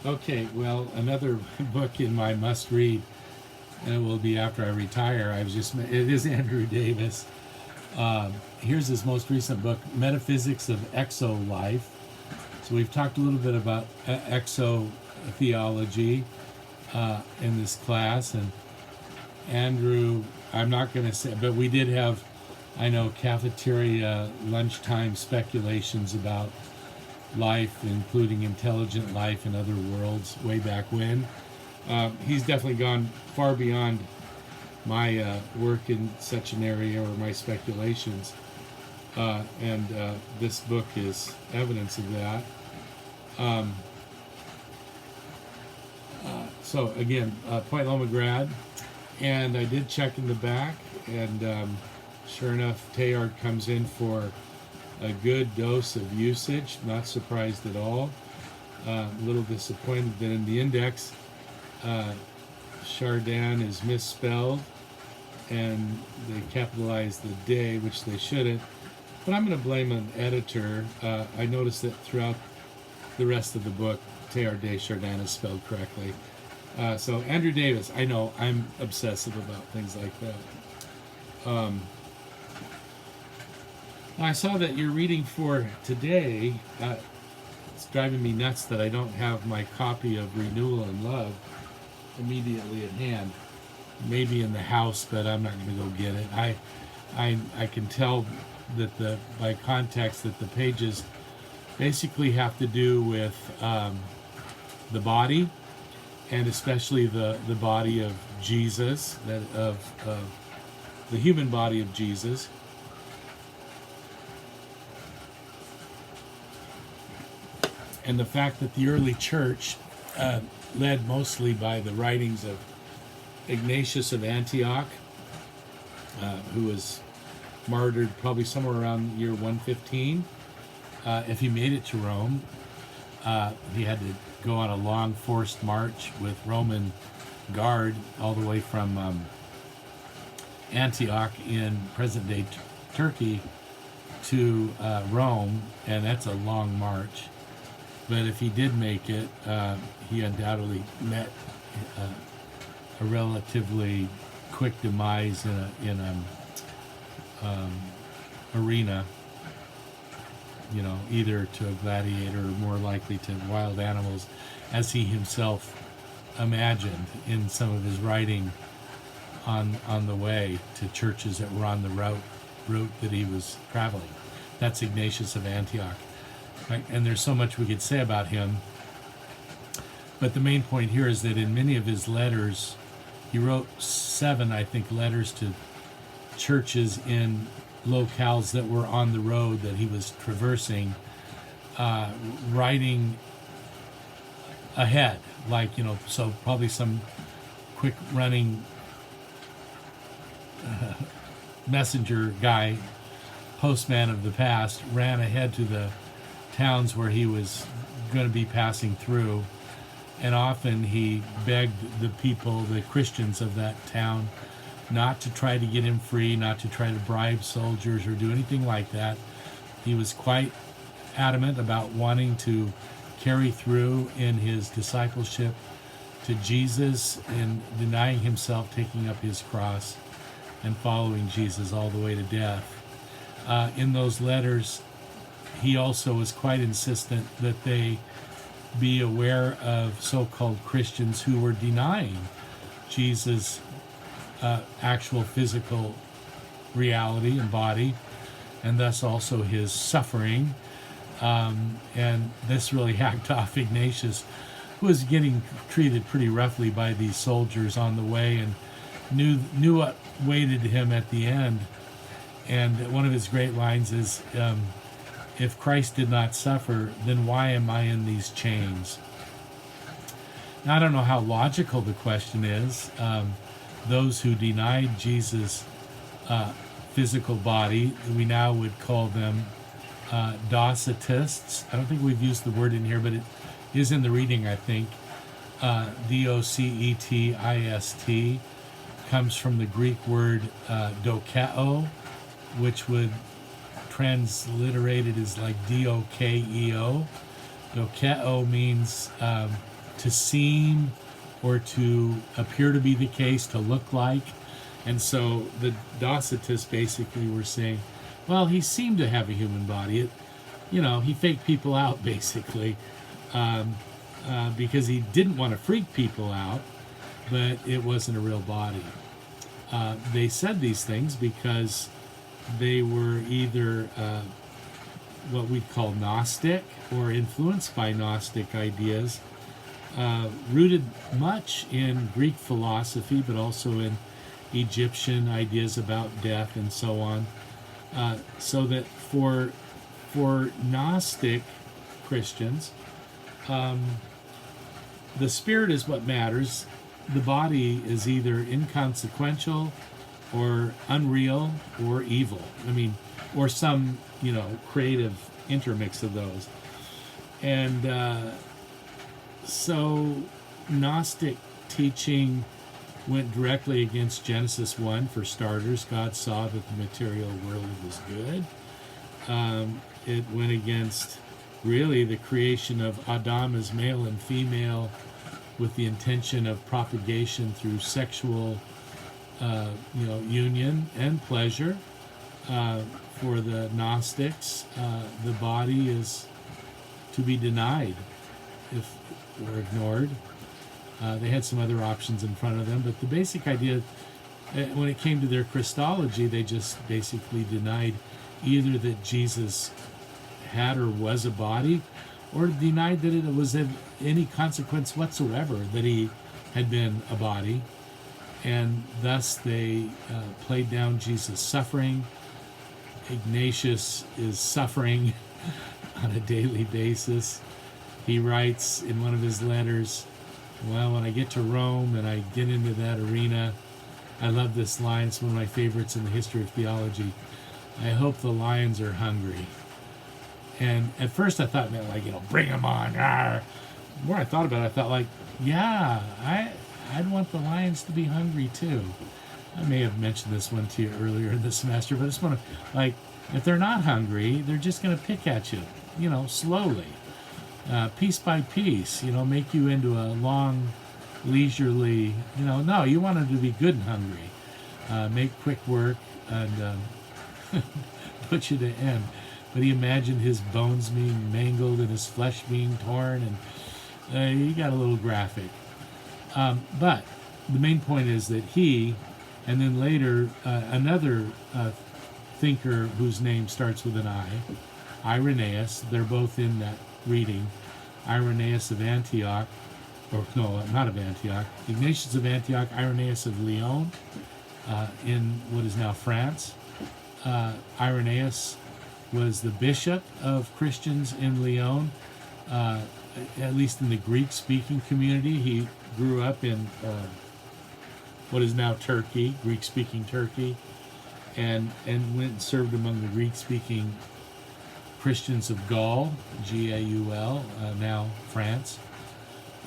Okay, well, another book in my must read, and it will be after I retire. It is Andrew Davis. Here's his most recent book, Metaphysics of Exo-Life. So we've talked a little bit about exo theology in this class, and Andrew, I'm not going to say, but we did have, I know, cafeteria lunchtime speculations about life, including intelligent life in other worlds way back when. He's definitely gone far beyond my work in such an area or my speculations. And this book is evidence of that. So again, Point Loma grad, and I did check in the back, and sure enough, Teilhard comes in for a good dose of usage. Not surprised at all. A little disappointed that in the index, Chardin is misspelled, and they capitalized the day, which they shouldn't. But I'm going to blame an editor. I noticed that throughout the rest of the book, Teilhard de Chardin is spelled correctly. So Andrew Davis, I know I'm obsessive about things like that. I saw that you're reading for today. It's driving me nuts that I don't have my copy of Renewal and Love immediately at hand. Maybe in the house, but I'm not going to go get it. I can tell that by context that the pages basically have to do with the body, and especially the body of Jesus, of the human body of Jesus. And the fact that the early church, led mostly by the writings of Ignatius of Antioch, who was martyred probably somewhere around year 115. If he made it to Rome, he had to go on a long forced march with Roman guard all the way from Antioch in present-day Turkey to Rome, and that's a long march. But if he did make it, he undoubtedly met a relatively quick demise in a arena, either to a gladiator or more likely to wild animals, as he himself imagined in some of his writing on the way to churches that were on the route that he was traveling. That's Ignatius of Antioch. Right? And there's so much we could say about him. But the main point here is that in many of his letters, he wrote 7, I think, letters to churches in locales that were on the road that he was traversing, writing ahead, so probably some quick running messenger guy, postman of the past, ran ahead to the towns where he was going to be passing through, and often he begged the people, the Christians of that town, not to try to get him free, not to try to bribe soldiers or do anything like that. He was quite adamant about wanting to carry through in his discipleship to Jesus and denying himself, taking up his cross and following Jesus all the way to death. In those letters, he also was quite insistent that they be aware of so-called Christians who were denying Jesus' actual physical reality and body, and thus also his suffering. And this really hacked off Ignatius, who was getting treated pretty roughly by these soldiers on the way, and knew what waited him at the end. And one of his great lines is, if Christ did not suffer, then why am I in these chains? Now, I don't know how logical the question is. Those who denied Jesus' physical body, we now would call them Docetists. I don't think we've used the word in here, but it is in the reading, I think. Docetist comes from the Greek word dokeo, which would transliterated as like dokeo. Dokeo means to seem or to appear to be the case, to look like. And so the Docetists basically were saying, well, he seemed to have a human body. He faked people out, basically, because he didn't want to freak people out, but it wasn't a real body. They said these things because they were either what we call Gnostic or influenced by Gnostic ideas, rooted much in Greek philosophy, but also in Egyptian ideas about death and so on. So that for Gnostic Christians, the spirit is what matters. The body is either inconsequential or unreal or evil. Or some, creative intermix of those. And so Gnostic teaching went directly against Genesis 1, for starters. God saw that the material world was good. It went against, really, the creation of Adam as male and female with the intention of propagation through sexual, union and pleasure. For the Gnostics, the body is to be denied or ignored. They had some other options in front of them, but the basic idea, when it came to their Christology, they just basically denied either that Jesus had or was a body, or denied that it was of any consequence whatsoever that he had been a body. And thus they played down Jesus' suffering. Ignatius is suffering on a daily basis. He writes in one of his letters, well, when I get to Rome and I get into that arena, I love this line. It's one of my favorites in the history of theology. I hope the lions are hungry. And at first I thought, bring them on. Arr. The more I thought about it, I thought, yeah, I'd want the lions to be hungry too. I may have mentioned this one to you earlier in the semester, but I just want to, if they're not hungry, they're just going to pick at you, slowly. Piece by piece, make you into a long, leisurely, no, you want them to be good and hungry. Make quick work and put you to end. But he imagined his bones being mangled and his flesh being torn, and he got a little graphic. But the main point is that he, and then later another thinker whose name starts with an I, Irenaeus, they're both in that reading. Irenaeus of Antioch, or no, not of Antioch, Ignatius of Antioch, Irenaeus of Lyon, in what is now France. Irenaeus was the bishop of Christians in Lyon, at least in the Greek-speaking community. He grew up in what is now Turkey, Greek-speaking Turkey, and went and served among the Greek-speaking Christians of Gaul, Gaul, now France.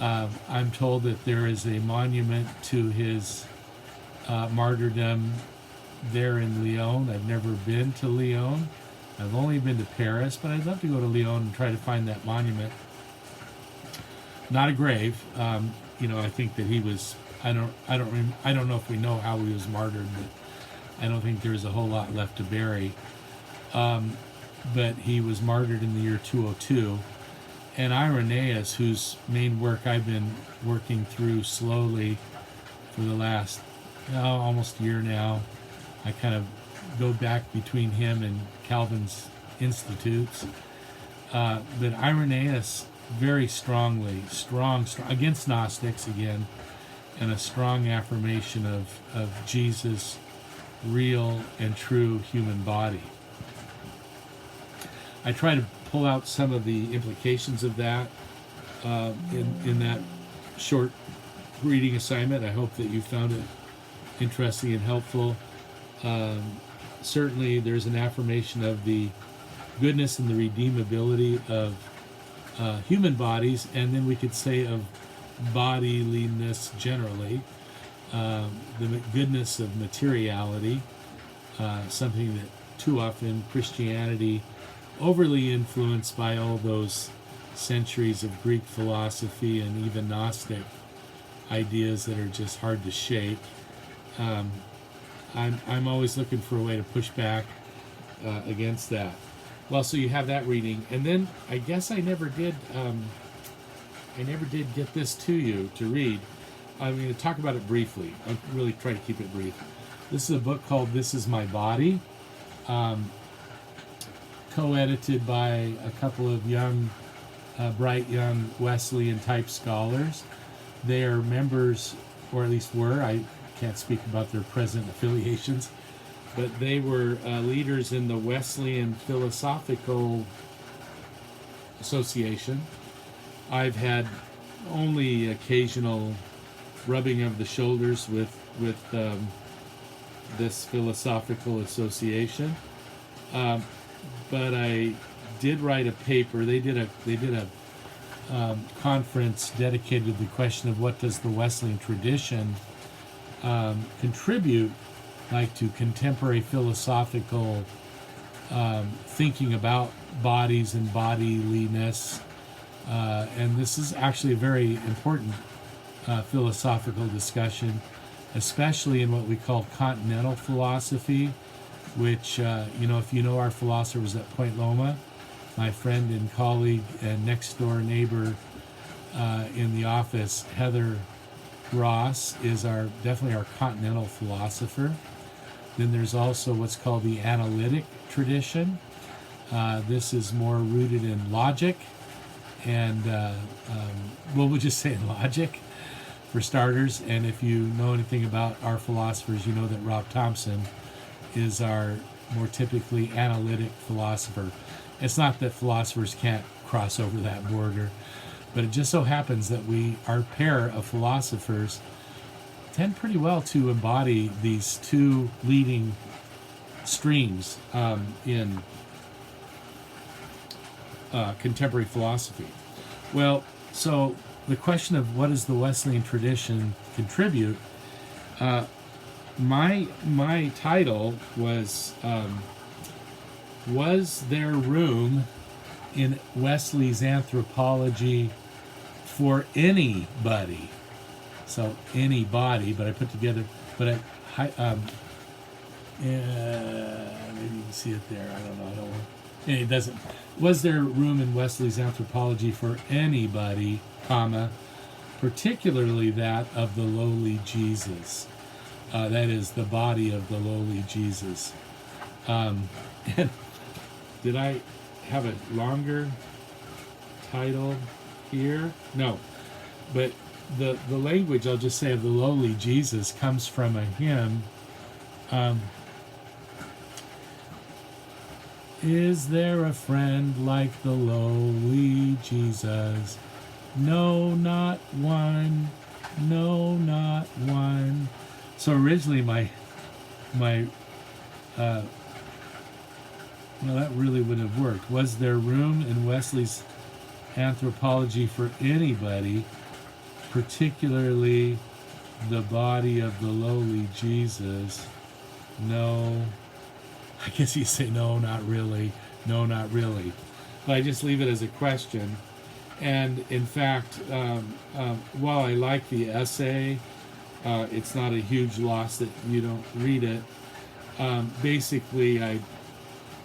I'm told that there is a monument to his martyrdom there in Lyon. I've never been to Lyon. I've only been to Paris, but I'd love to go to Lyon and try to find that monument. Not a grave. I think that he was. I don't know if we know how he was martyred, but I don't think there's a whole lot left to bury. But he was martyred in the year 202. And Irenaeus, whose main work I've been working through slowly for the last almost a year now, I kind of go back between him and Calvin's Institutes. But Irenaeus very strong against Gnostics again, and a strong affirmation of Jesus' real and true human body. I try to pull out some of the implications of that in that short reading assignment. I hope that you found it interesting and helpful. Certainly there's an affirmation of the goodness and the redeemability of human bodies, and then we could say of bodiliness generally, the goodness of materiality, something that too often Christianity, overly influenced by all those centuries of Greek philosophy and even Gnostic ideas that are just hard to shake. I'm always looking for a way to push back against that. Well, so you have that reading, and then I guess I never did get this to you to read. I'm going to talk about it briefly. I'll really try to keep it brief. This is a book called This Is My Body, co-edited by a couple of young, bright young Wesleyan type scholars. They are members, or at least were, I can't speak about their present affiliations, but they were leaders in the Wesleyan Philosophical Association. I've had only occasional rubbing of the shoulders with this philosophical association, but I did write a paper. They did a conference dedicated to the question of what does the Wesleyan tradition contribute, like, to contemporary philosophical thinking about bodies and bodiliness. And this is actually a very important philosophical discussion, especially in what we call continental philosophy, which, if you know our philosophers at Point Loma, my friend and colleague and next door neighbor in the office, Heather Ross, is definitely our continental philosopher. Then there's also what's called the analytic tradition. This is more rooted in logic, and we'll just say logic for starters. And if you know anything about our philosophers, you know that Rob Thompson is our more typically analytic philosopher. It's not that philosophers can't cross over that border, but it just so happens that our pair of philosophers tend pretty well to embody these two leading streams in contemporary philosophy. Well, so the question of what does the Wesleyan tradition contribute, my title was there room in Wesley's anthropology for anybody? So anybody, but I put together, maybe you can see it there. I don't know. It doesn't. Was there room in Wesley's anthropology for anybody, comma, particularly that of the lowly Jesus? That is, the body of the lowly Jesus. And did I have a longer title here? No. But the language, I'll just say, of the lowly Jesus comes from a hymn. Is there a friend like the lowly Jesus? No, not one. No, not one. So originally well, that really wouldn't have worked. Was there room in Wesley's anthropology for anybody, particularly the body of the lowly Jesus? No. I guess you say no, not really. No, not really. But I just leave it as a question. And in fact, while I like the essay, it's not a huge loss that you don't read it. Basically, I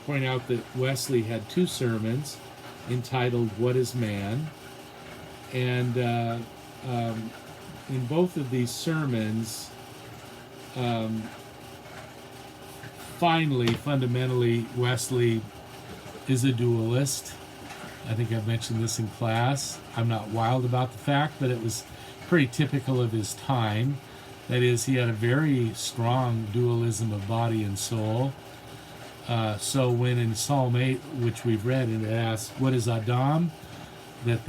point out that Wesley had two sermons entitled What is Man? And in both of these sermons, fundamentally, Wesley is a dualist. I think I've mentioned this in class. I'm not wild about the fact, but it was pretty typical of his time. That is, he had a very strong dualism of body and soul. So when in Psalm 8, which we've read, and it asks, what is Adam? That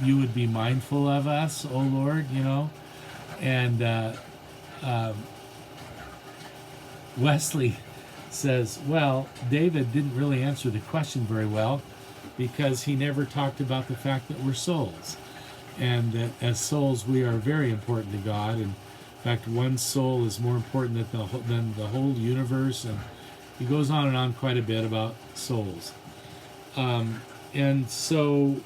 you would be mindful of us, O Lord, And Wesley says, well, David didn't really answer the question very well, because he never talked about the fact that we're souls, and that as souls we are very important to God. And in fact, one soul is more important than the whole universe. And he goes on and on quite a bit about souls. And so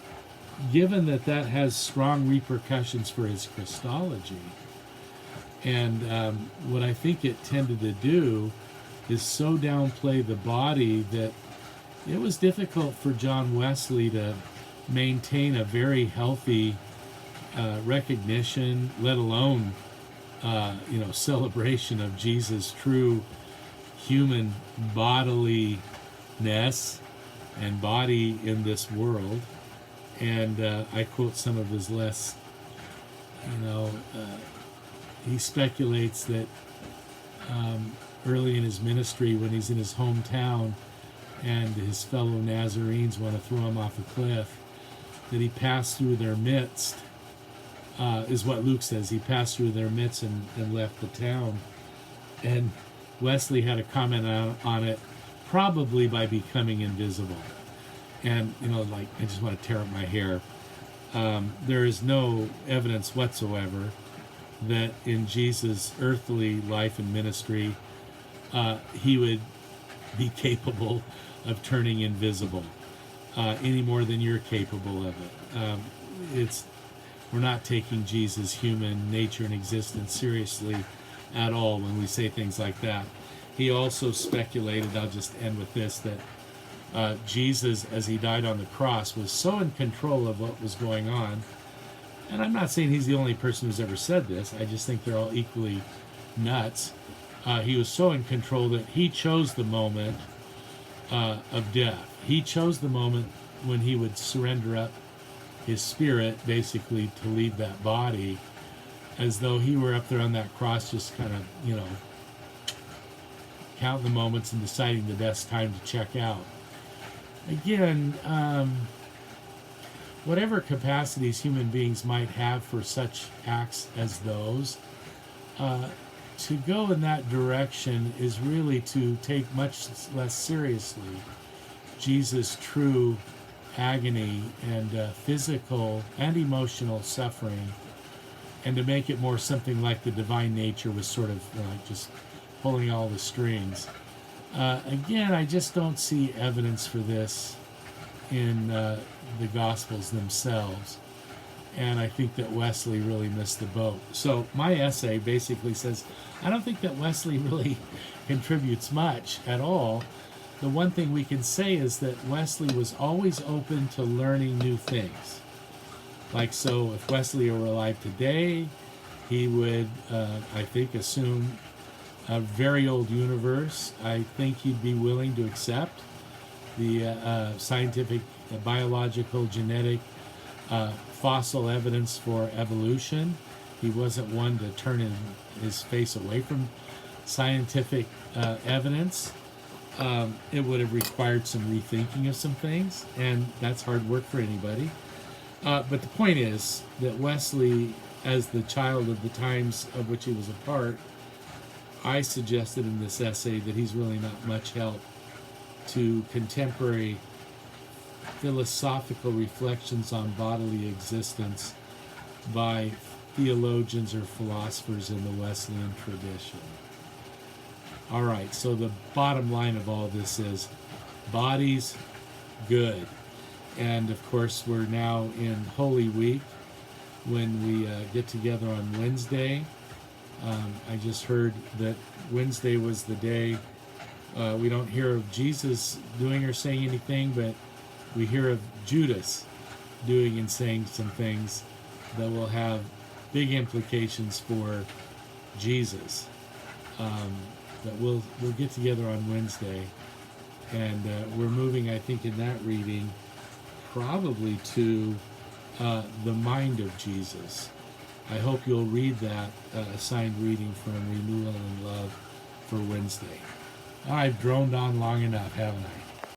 given that that has strong repercussions for his Christology, and what I think it tended to do is so downplay the body that it was difficult for John Wesley to maintain a very healthy recognition, let alone celebration of Jesus' true human bodilyness and body in this world. And I quote some of his less, he speculates that early in his ministry, when he's in his hometown and his fellow Nazarenes want to throw him off a cliff, that he passed through their midst, is what Luke says. He passed through their midst and left the town. And Wesley had a comment on it, probably by becoming invisible. And, I just want to tear up my hair. There is no evidence whatsoever that in Jesus' earthly life and ministry, he would be capable of turning invisible any more than you're capable of it. We're not taking Jesus' human nature and existence seriously at all when we say things like that. He also speculated, I'll just end with this, that Jesus, as he died on the cross, was so in control of what was going on. And I'm not saying he's the only person who's ever said this. I just think they're all equally nuts. He was so in control that he chose the moment of death. He chose the moment when he would surrender up his spirit, basically, to leave that body, as though he were up there on that cross, just kind of, counting the moments and deciding the best time to check out. Again, whatever capacities human beings might have for such acts as those, to go in that direction is really to take much less seriously Jesus' true agony and physical and emotional suffering, and to make it more something like the divine nature was sort of just pulling all the strings. Again, I just don't see evidence for this in the Gospels themselves, and I think that Wesley really missed the boat. So my essay basically says, I don't think that Wesley really contributes much at all. The one thing we can say is that Wesley was always open to learning new things. Like, so if Wesley were alive today, he would, I think, assume a very old universe. I think he'd be willing to accept the scientific, biological, genetic, fossil evidence for evolution. He wasn't one to turn his face away from scientific evidence. It would have required some rethinking of some things, and that's hard work for anybody. But the point is that Wesley, as the child of the times of which he was a part, I suggested in this essay that he's really not much help to contemporary philosophical reflections on bodily existence by theologians or philosophers in the Wesleyan tradition. All right, so the bottom line of all this is bodies, good. And of course, we're now in Holy Week when we get together on Wednesday. I just heard that Wednesday was the day we don't hear of Jesus doing or saying anything, but we hear of Judas doing and saying some things that will have big implications for Jesus. But we'll get together on Wednesday, and we're moving, I think, in that reading probably to the mind of Jesus. I hope you'll read that assigned reading from Renewal and Love for Wednesday. I've droned on long enough, haven't I?